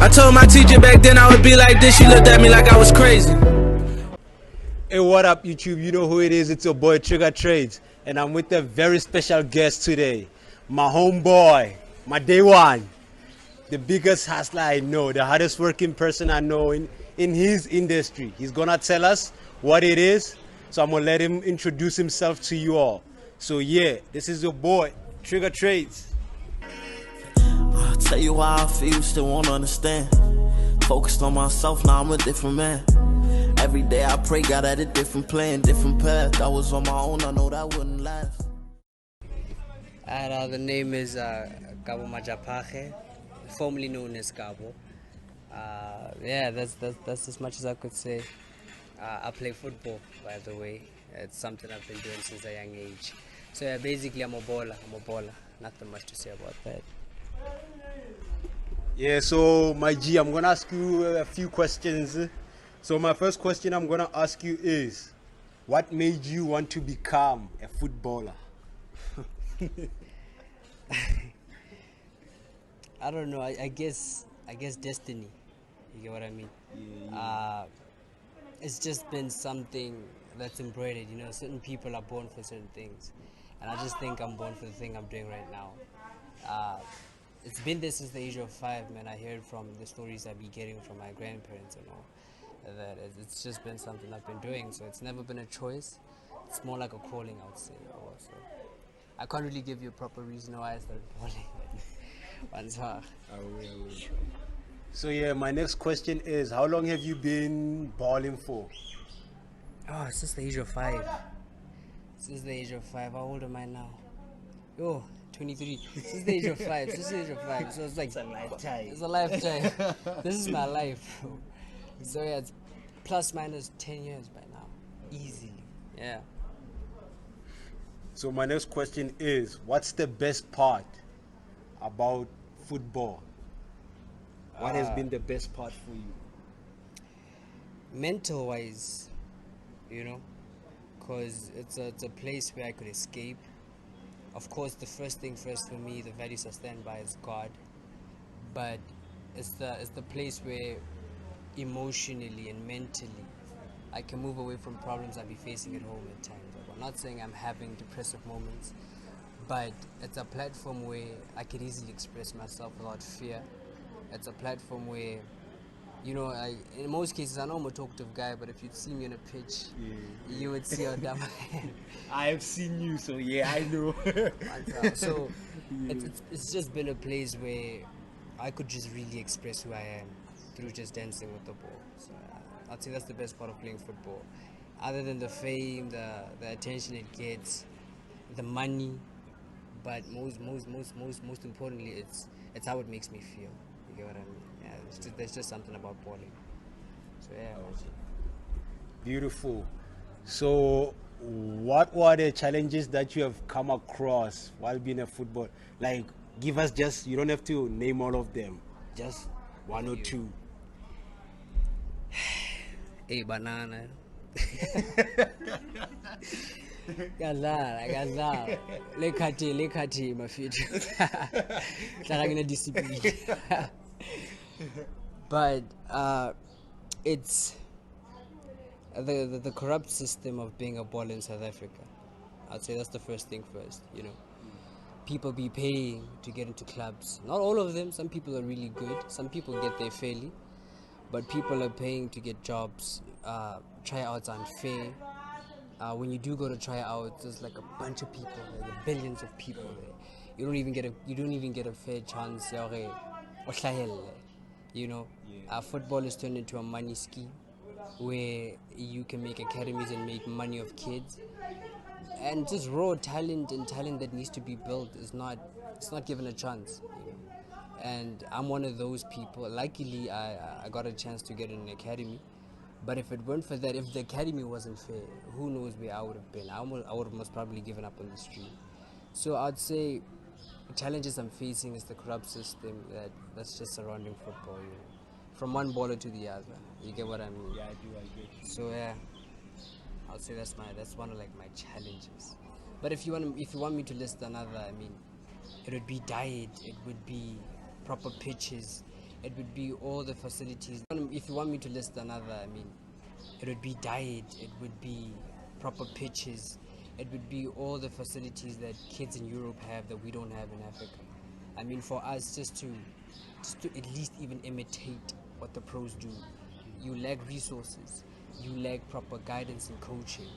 I told my teacher back then I would be like this. She looked at me like I was crazy. Hey, what up, YouTube? You know who it is. It's your boy Trigger Trades, and I'm with a very special guest today. My homeboy, my day one, the biggest hustler I know, the hardest working person I know in his industry. He's gonna tell us what it is, so I'm gonna let him introduce himself to you all. So yeah, this is your boy Trigger Trades. I'll tell you why I feel, still won't understand. Focused on myself, now I'm a different man. Every day I pray, God had a different plan, different path. I was on my own, I know that wouldn't last. The name is KABO Majapache, formerly known as KABO. Yeah, that's as much as I could say. I play football, by the way. It's something I've been doing since a young age. So yeah, basically I'm a baller. Nothing much to say about that. Yeah, so my G, I'm gonna ask you a few questions. So my first question I'm gonna ask you is, what made you want to become a footballer? I don't know. I guess destiny. You get what I mean? Yeah. It's just been something that's embroidered. You know, certain people are born for certain things, and I just think I'm born for the thing I'm doing right now. It's been there since the age of 5, man. I heard from the stories I be getting from my grandparents and all that it's just been something I've been doing. So it's never been a choice. It's more like a calling, I would say. Also, I can't really give you a proper reason why I started balling. So yeah, my next question is, how long have you been balling for? Oh, since the age of 5. Since the age of 5. How old am I now? Yo, 23. Since the age of 5. Since the age of 5. So it's like It's a lifetime. It's a lifetime. This is my life, bro. So yeah, it's plus minus 10 years by now, easily. Yeah. So my next question is, what's the best part about football? What has been the best part for you? Mental wise, you know, because it's a place where I could escape. Of course, the first thing first for me, the values I stand by is God, but it's the place where emotionally and mentally I can move away from problems I'd be facing at home at times. I'm not saying I'm having depressive moments, but it's a platform where I can easily express myself without fear. It's a platform where, you know, in most cases, I know I'm a talkative guy, but if you'd see me on a pitch, you would see how dumb I am. I have seen you, so yeah, I know. So it's just been a place where I could just really express who I am through just dancing with the ball. So I'd say that's the best part of playing football. Other than the fame, the attention it gets, the money, but most importantly, it's how it makes me feel. You get what I mean? Yeah, there's just something about balling. So yeah. Beautiful. So what were the challenges that you have come across while being a football? Like, give us just, you don't have to name all of them, just one or two. Hey, banana. Gazala. Lekati, my future. Discipline. But it's the corrupt system of being a baller in South Africa. I'd say that's the first thing first, you know. People be paying to get into clubs. Not all of them. Some people are really good. Some people get there fairly. But people are paying to get jobs. Tryouts are unfair. When you do go to tryouts, there's like a bunch of people. There are billions of people there. You don't even get a fair chance. You know, football is turned into a money scheme where you can make academies and make money of kids. And just raw talent and talent that needs to be built it's not given a chance, you know. And I'm one of those people. Luckily, I got a chance to get in an academy. But if it weren't for that, if the academy wasn't fair, who knows where I would have been. I would have most probably given up on the street. So I'd say the challenges I'm facing is the corrupt system that's just surrounding football, you know. From one baller to the other. You get what I mean? Yeah, I do, I get you. So yeah, I'll say that's one of like my challenges. But if you want me to list another, I mean, it would be diet, it would be proper pitches, It would be all the facilities. If you want me to list another, I mean, it would be diet, it would be proper pitches, it would be all the facilities that kids in Europe have that we don't have in Africa. I mean, for us just to at least even imitate what the pros do, you lack resources, you lack proper guidance and coaching,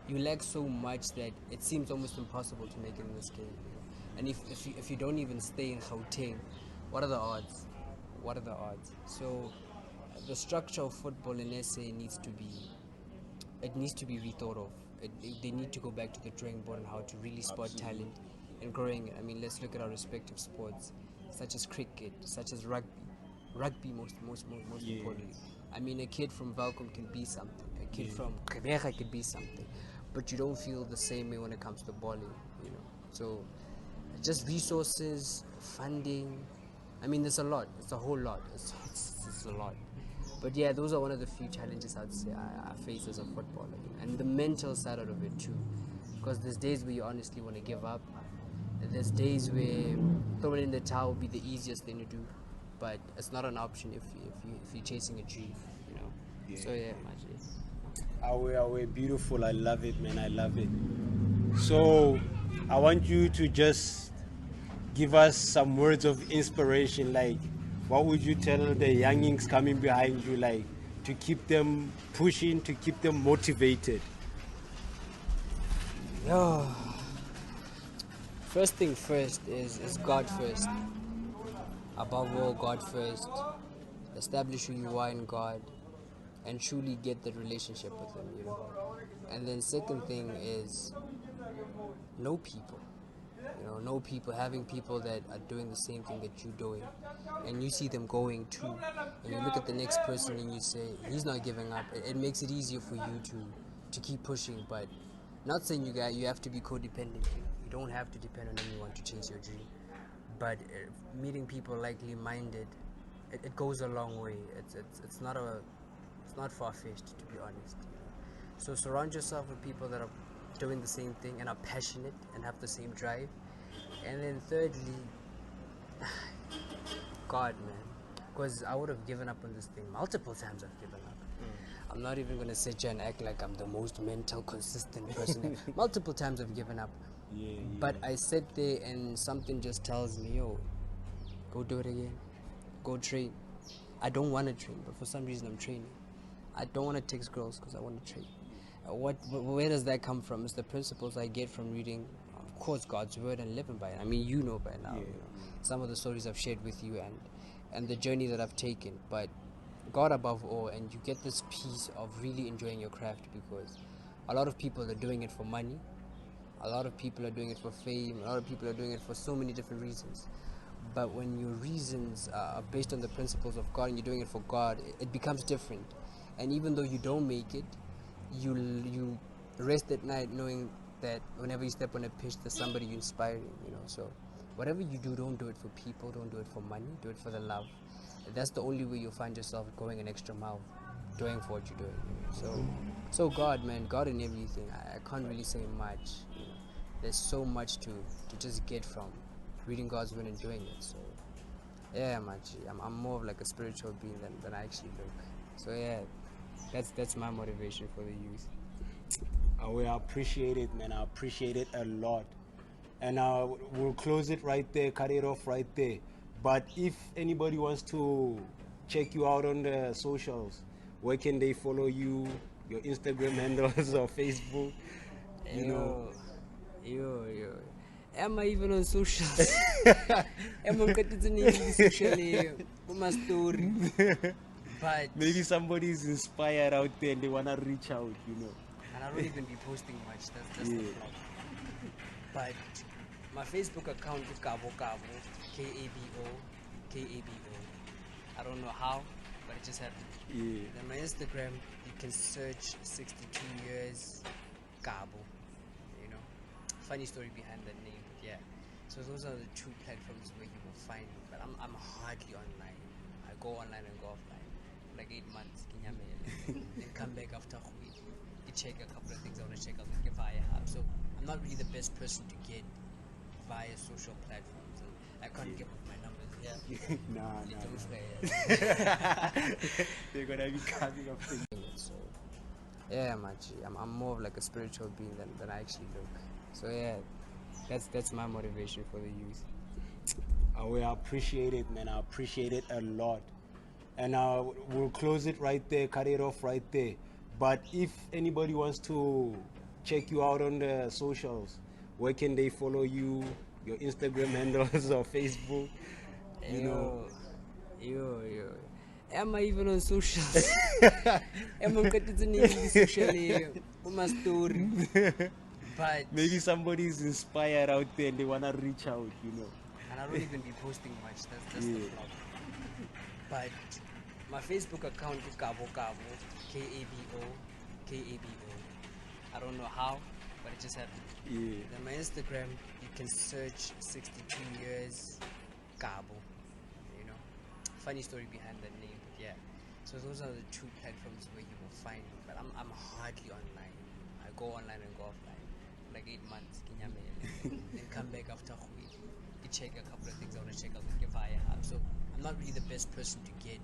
you lack so much that it seems almost impossible to make it in this game. And if you don't even stay in Gauteng, what are the odds? What are the odds? So the structure of football in SA needs to be rethought of. They need to go back to the drawing board on how to really spot talent and growing it. I mean, let's look at our respective sports, such as cricket, such as rugby most importantly. I mean, a kid from Valcom can be something, a kid from Gqeberha can be something, but you don't feel the same way when it comes to bowling, you know. So just resources, funding. I mean, there's a lot. It's a whole lot. It's a lot. But yeah, those are one of the few challenges I'd say I face as a footballer, and the mental side of it too. Because there's days where you honestly want to give up. And there's days where throwing in the towel would be the easiest thing to do, but it's not an option if you're chasing a dream, you know. Yeah. So yeah, Maji. Awe, beautiful. I love it, man. I love it. So I want you to just give us some words of inspiration. Like, what would you tell the youngings coming behind you, like, to keep them pushing, to keep them motivated? Yo. First thing first is God first. Above all, God first. Establish who you are in God and truly get that relationship with Him, you know. And then second thing is know people. You know, know people, having people that are doing the same thing that you're doing, and you see them going too, and you look at the next person and you say, he's not giving up. It makes it easier for you to keep pushing. But not saying you have to be codependent. You don't have to depend on anyone to chase your dream. But meeting people likely minded, it goes a long way. It's not far fetched, to be honest. You know? So surround yourself with people that are doing the same thing and are passionate and have the same drive. And then thirdly, God, man, because I would have given up on this thing multiple times. I've given up. I'm not even gonna sit here and act like I'm the most mental, consistent person. Multiple times I've given up. But I sit there and something just tells me, yo, go do it again. Go train. I don't want to train, but for some reason I'm training. I don't want to text girls because I want to train. Where does that come from? It's the principles I get from reading, of course, God's word and living by it. I mean, you know by now, you know, some of the stories I've shared with you and the journey that I've taken. But God above all, and you get this piece of really enjoying your craft, because a lot of people are doing it for money. A lot of people are doing it for fame. A lot of people are doing it for so many different reasons. But when your reasons are based on the principles of God and you're doing it for God, it becomes different. And even though you don't make it, you rest at night knowing that whenever you step on a pitch, there's somebody you inspiring, you know. So whatever you do, don't do it for people, don't do it for money, do it for the love. That's the only way you'll find yourself going an extra mile, doing for what you're doing. So God, man, God in everything. I can't really say much. You know. There's so much to just get from reading God's word and doing it. So yeah, man, I'm more of like a spiritual being than I actually look. So yeah, that's my motivation for the youth. I appreciate it, man. I appreciate it a lot. And we'll close it right there, cut it off right there. But if anybody wants to check you out on the socials, where can they follow you? Your Instagram handles or Facebook? You know. Yo. Am I even on socials? Am I continuing socially on my story? But maybe somebody's inspired out there and they wanna reach out, you know. And I don't even be posting much. That's the problem. But my Facebook account is KABO, KABO. I don't know how, but it just happened. Yeah. Then my Instagram, you can search 62 years KABO. You know, funny story behind that name, but yeah. So those are the two platforms where you will find me. But I'm hardly online. I go online and go offline. Like 8 months, then come back after a week. You check a couple of things I want to check out like via hub. So I'm not really the best person to get via social platforms. And I can't give up my numbers Yeah. Nah. Don't They're gonna be coming after you. So yeah, I'm more of like a spiritual being than I actually look. So yeah, that's my motivation for the youth. I appreciate it, man. I appreciate it a lot. And we'll close it right there, cut it off right there. But if anybody wants to check you out on the socials, where can they follow you? Your Instagram handles or Facebook? You know. Yo. Am I even on socials? Am I socially on my story? But Maybe somebody's inspired out there and they wanna reach out, you know. and I don't even be posting much. That's the problem. But my Facebook account is KABO, KABO. I don't know how, but it just happened. Yeah. Then my Instagram, you can search 62 years KABO. You know, funny story behind that name, but yeah. So those are the two platforms where you will find me. But I'm hardly online. I go online and go offline. Like 8 months, then come back after a week. You check a couple of things I want to check out like via app. So I'm not really the best person to get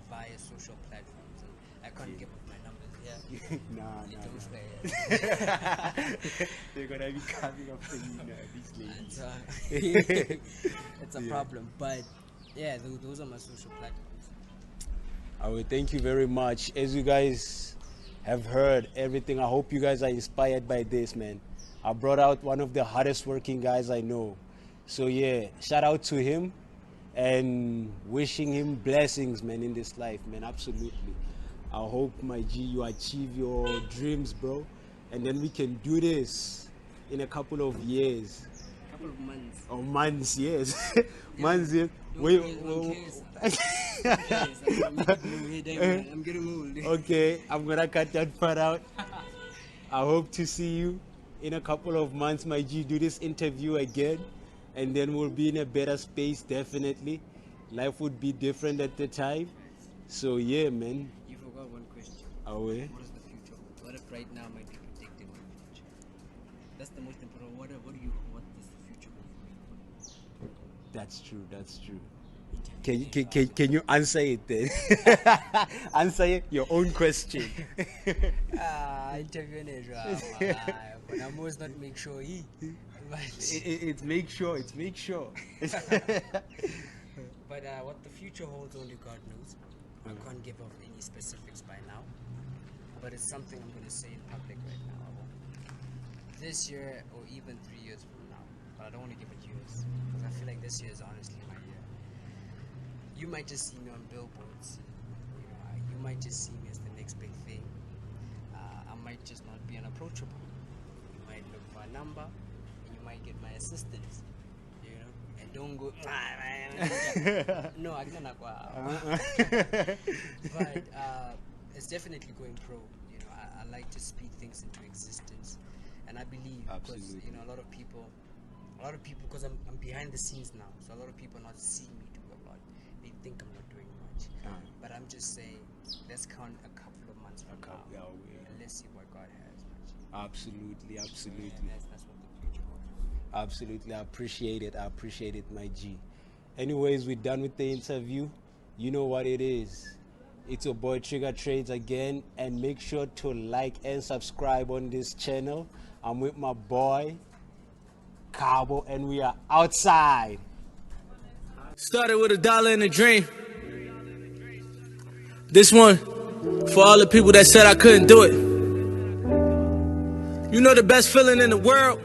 via social platforms. And I can't give up my numbers. Yeah. Nah. Don't swear. They're gonna be coming after you now, these ladies. It's a problem. But yeah, those are my social platforms. I will thank you very much. As you guys have heard everything, I hope you guys are inspired by this, man. I brought out one of the hardest working guys I know. So yeah, shout out to him and wishing him blessings, man, in this life, man. Absolutely. I hope, my G, you achieve your dreams, bro. And then we can do this in a couple of years. Couple of months. Or months, yes. Months, yes. I'm getting old. Okay, I'm gonna cut that part out. I hope to see you in a couple of months, my G. Do this interview again, and then we'll be in a better space. Definitely, life would be different at the time. So yeah, man. You forgot one question. Away. What is the future? What if right now might be predicted in the future? That's the most important. What does the future hold? That's true. That's true. Can you answer it then? Answer it, your own question. Interview but I must not make sure he. It's make sure. It's make sure. But what the future holds, only God knows. I can't give off any specifics by now. But it's something I'm going to say in public right now. This year or even 3 years from now. But I don't want to give it years. Because I feel like this year is honestly my year. You might just see me on billboards. You might just see me as the next big thing. I might just not be unapproachable. You might look for a number, and you might get my assistance. You know, and don't go. No, I don't know. But it's definitely going pro. You know, I like to speak things into existence, and I believe because a lot of people, because I'm behind the scenes now, so a lot of people not see me do a lot. They think I'm not doing much, but I'm just saying, let's count a couple of months from now, and let's see what God has. Absolutely. That's what the future holds. Absolutely. I appreciate it, my G. Anyways, we're done with the interview. You know what it is. It's your boy Trigger Trades again, and make sure to like and subscribe on this channel. I'm with my boy KABO, and we are outside. Started with $1 and a dream. This one for all the people that said I couldn't do it. You know the best feeling in the world?